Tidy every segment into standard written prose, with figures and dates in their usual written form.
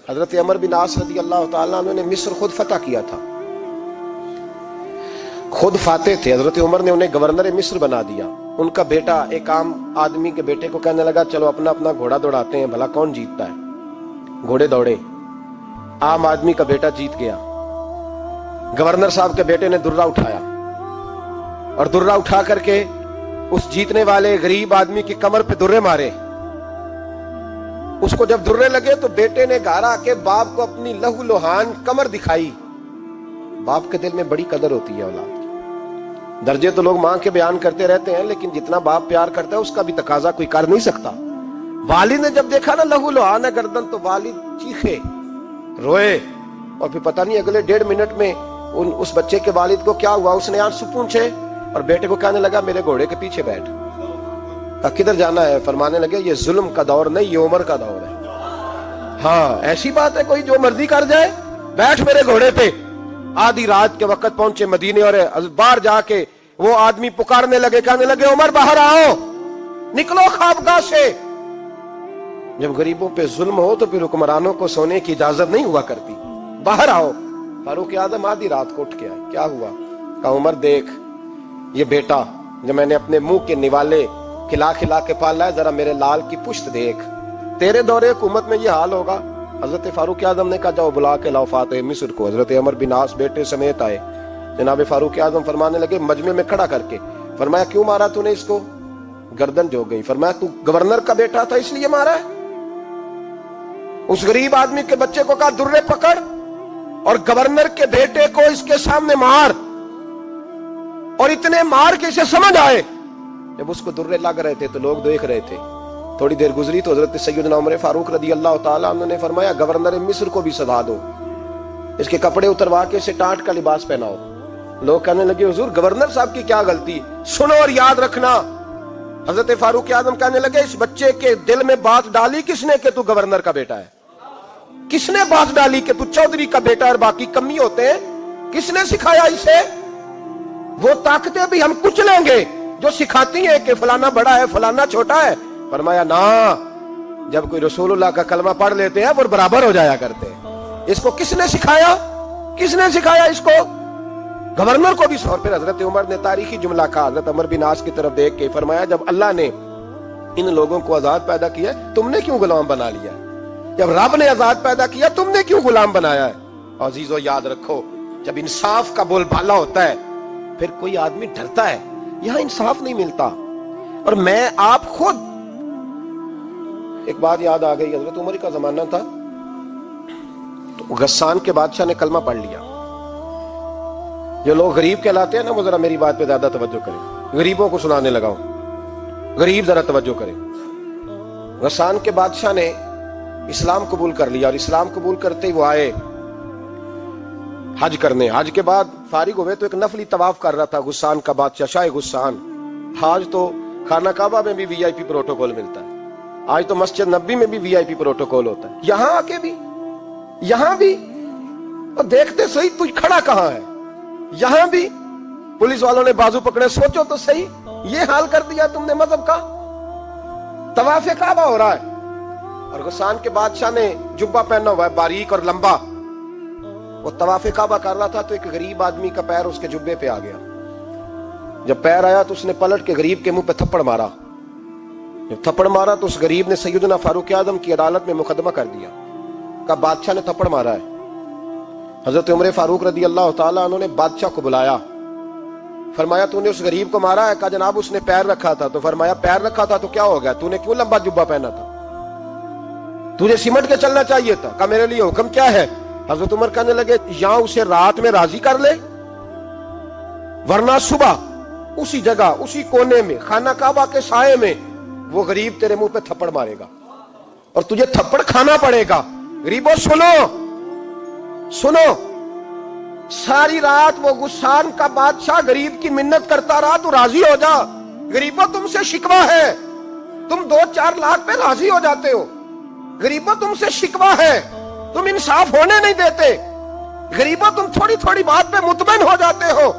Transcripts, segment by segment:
حضرت عمر بن عاص رضی اللہ تعالیٰ عنہ نے مصر خود فتح کیا تھا، خود فاتح تھے. حضرت عمر نے انہیں گورنر مصر بنا دیا. ان کا بیٹا ایک عام آدمی کے بیٹے کو کہنے لگا چلو اپنا اپنا گھوڑا دوڑاتے ہیں، بھلا کون جیتتا ہے. گھوڑے دوڑے، عام آدمی کا بیٹا جیت گیا. گورنر صاحب کے بیٹے نے درہ اٹھایا اور درہ اٹھا کر کے اس جیتنے والے غریب آدمی کی کمر پہ درے مارے. اس کو جب درے لگے تو بیٹے نے گھر آ کے باپ کو اپنی لہو لوہان کمر دکھائی. باپ کے دل میں بڑی قدر ہوتی ہے اولاد. درجے تو لوگ ماں کے بیان کرتے رہتے ہیں، لیکن جتنا باپ پیار کرتا ہے اس کا بھی تقاضا کوئی کر نہیں سکتا. والد نے جب دیکھا نا لہو لوہان ہے گردن، تو والد چیخے، روئے، اور پھر پتہ نہیں اگلے 1.5 منٹ میں اس بچے کے والد کو کیا ہوا. اس نے آنسو پونچھے اور بیٹے کو کہنے لگا میرے گھوڑے کے پیچھے بیٹھ. کدھر جانا ہے؟ فرمانے لگے یہ ظلم کا دور نہیں، یہ عمر کا دور ہے. ہاں ایسی بات ہے کوئی جو مرضی کر جائے؟ بیٹھ میرے گھوڑے پہ. آدھی رات کے وقت پہنچے مدینے اور باہر جا کے وہ آدمی پکارنے لگے، کہنے لگے عمر باہر آؤ، نکلو خوابگاہ سے. جب غریبوں پہ ظلم ہو تو پھر حکمرانوں کو سونے کی اجازت نہیں ہوا کرتی. باہر آؤ. فاروق اعظم آدھی رات کو اٹھ کے آئے. کیا ہوا؟ کہا عمر دیکھ یہ بیٹا جو میں نے اپنے منہ کے نوالے کھلا کھلا کے پالا ہے، ذرا میرے لال کی پشت دیکھ. تیرے دورے حکومت میں یہ حال ہوگا. حضرت فاروق اعظم نے کہا جاؤ بلا کے لاؤ فاتح مصر کو. حضرت عمر بن عاص بیٹے سمیت آئے. جناب فاروق اعظم فرمانے لگے مجمع میں کھڑا کر کے، فرمایا کیوں مارا تو نے اس کو؟ گردن جو گئی. فرمایا تو گورنر کا بیٹا تھا اس لیے مارا ہے؟ اس غریب آدمی کے بچے کو کہا درے پکڑ اور گورنر کے بیٹے کو اس کے سامنے مار، اور اتنے مار کے اسے سمجھ آئے. جب اس کو درے لگ رہے تھے تو لوگ دیکھ رہے تھے. تھوڑی دیر گزری تو حضرت سیدنا عمر فاروق رضی اللہ تعالیٰ عنہ نے فرمایا گورنر مصر کو بھی سزا دو، اس کے کپڑے اتروا کے اسے ٹاٹ کا لباس پہناؤ. لوگ کہنے لگے حضور گورنر صاحب کی کیا غلطی؟ سنو اور یاد رکھنا. حضرت فاروق اعظم کہنے لگے اس بچے کے دل میں بات ڈالی کس نے کہ تو گورنر کا بیٹا ہے؟ کس نے بات ڈالی کہ تو چودھری کا بیٹا اور باقی کمی ہوتے ہیں؟ کس نے سکھایا اسے؟ وہ طاقتیں بھی ہم کچھ لیں گے جو سکھاتی ہیں کہ فلانا بڑا ہے فلانا چھوٹا ہے. فرمایا نا، جب کوئی رسول اللہ کا کلمہ پڑھ لیتے ہیں وہ برابر ہو جایا کرتے ہیں. اس کو کس نے سکھایا؟ کس نے سکھایا اس کو؟ گورنر کو بھی. اور پھر حضرت عمر نے تاریخی جملہ کہا حضرت عمر بن عاص کی طرف دیکھ کے، فرمایا جب اللہ نے ان لوگوں کو آزاد پیدا کیا تم نے کیوں غلام بنا لیا ہے؟ جب رب نے آزاد پیدا کیا تم نے کیوں غلام بنایا ہے؟ عزیزو یاد رکھو جب انصاف کا بول بالا ہوتا ہے پھر کوئی آدمی ڈرتا ہے. یہاں انصاف نہیں ملتا. اور میں آپ خود ایک بات یاد آ گئی. حضرت عمر کا زمانہ تھا تو غسان کے بادشاہ نے کلمہ پڑھ لیا. جو لوگ غریب کہلاتے ہیں نا وہ ذرا میری بات پہ زیادہ توجہ کریں. غریبوں کو سنانے لگا ہوں، غریب ذرا توجہ کریں. غسان کے بادشاہ نے اسلام قبول کر لیا، اور اسلام قبول کرتے ہی وہ آئے حج کرنے. حج کے بعد فارغ ہوئے تو ایک نفلی طواف کر رہا تھا غسان کا بادشاہ شاہ غسان. آج تو خانہ کعبہ میں بھی VIP پروٹوکول ملتا ہے، آج تو مسجد نبی میں بھی VIP پروٹوکول ہوتا ہے. یہاں آ کے بھی، یہاں بھی اور دیکھتے صحیح تو کھڑا کہاں ہے. یہاں بھی پولیس والوں نے بازو پکڑے. سوچو تو صحیح یہ حال کر دیا تم نے مذہب کا. طواف کعبہ ہو رہا ہے اور غسان کے بادشاہ نے جبہ پہنا ہوا ہے باریک اور لمبا. وہ طواف کعبہ کر رہا تھا تو ایک غریب آدمی کا پیر اس کے جبے پہ آ گیا. جب پیر آیا تو اس نے پلٹ کے غریب کے منہ پہ تھپڑ مارا. جب تھپڑ مارا تو اس غریب نے سیدنا فاروق اعظم کی عدالت میں مقدمہ کر دیا. کہا بادشاہ نے تھپڑ مارا ہے. حضرت عمر فاروق رضی اللہ تعالیٰ عنہ نے بادشاہ کو بلایا. فرمایا تو نے اس غریب کو مارا ہے؟ کہا جناب اس نے پیر رکھا تھا. تو فرمایا پیر رکھا تھا تو کیا ہو گیا؟ تو نے کیوں لمبا جبہ پہنا تھا؟ تجھے سمٹ کے چلنا چاہیے تھا. کہا میرے لیے حکم کیا ہے؟ حضرت عمر کہنے لگے یہاں اسے رات میں راضی کر لے، ورنہ صبح اسی جگہ اسی کونے میں خانہ کعبہ کے سائے میں وہ غریب تیرے منہ پہ تھپڑ مارے گا اور تجھے تھپڑ کھانا پڑے گا. غریبوں سنو سنو، ساری رات وہ غسان کا بادشاہ غریب کی منت کرتا رہا تو راضی ہو جا. غریبوں تم سے شکوہ ہے، تم 2-4 لاکھ پہ راضی ہو جاتے ہو. غریبوں تم سے شکوہ ہے، تم انصاف ہونے نہیں دیتے. غریبوں تم تھوڑی تھوڑی بات پہ مطمئن ہو جاتے ہو.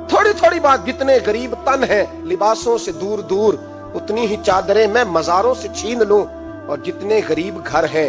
تھوڑی تھوڑی بات. جتنے غریب تن ہیں لباسوں سے دور دور اتنی ہی چادریں میں مزاروں سے چھین لوں، اور جتنے غریب گھر ہیں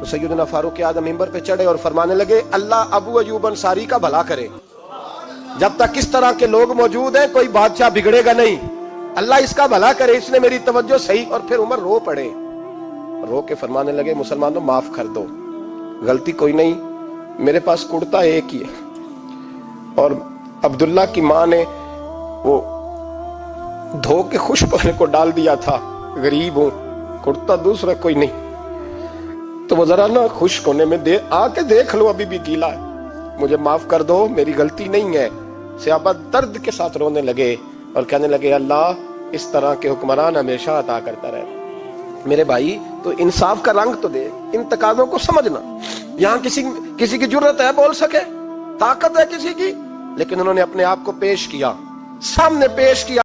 تو سیدنا فاروق اعظم منبر پہ چڑھے اور فرمانے لگے اللہ ابو ایوب انصاری کا بھلا کرے، جب تک اس طرح کے لوگ موجود ہیں کوئی بادشاہ بگڑے گا نہیں، اللہ اس کا بھلا کرے، اس نے میری توجہ صحیح۔ اور پھر عمر رو پڑے، رو کے فرمانے لگے مسلمانوں معاف کر دو، غلطی کوئی نہیں، میرے پاس کرتا ایک ہی ہے، اور عبداللہ کی ماں نے وہ دھو کے خشک ہونے کو ڈال دیا تھا، غریب ہوں، کرتا دوسرا کوئی نہیں، تو وہ ذرا نا خشک ہونے میں آ کے دیکھ لو ابھی بھی گیلا ہے، مجھے معاف کر دو، میری غلطی نہیں ہے۔ صحابہ درد کے ساتھ رونے لگے اور کہنے لگے اللہ اس طرح کے حکمران ہمیشہ عطا کرتا رہے۔ میرے بھائی تو انصاف کا رنگ تو دے، ان تقاضوں کو سمجھنا۔ یہاں کسی کی جرت ہے بول سکے، طاقت ہے کسی کی، لیکن انہوں نے اپنے آپ کو پیش کیا، سامنے پیش کیا۔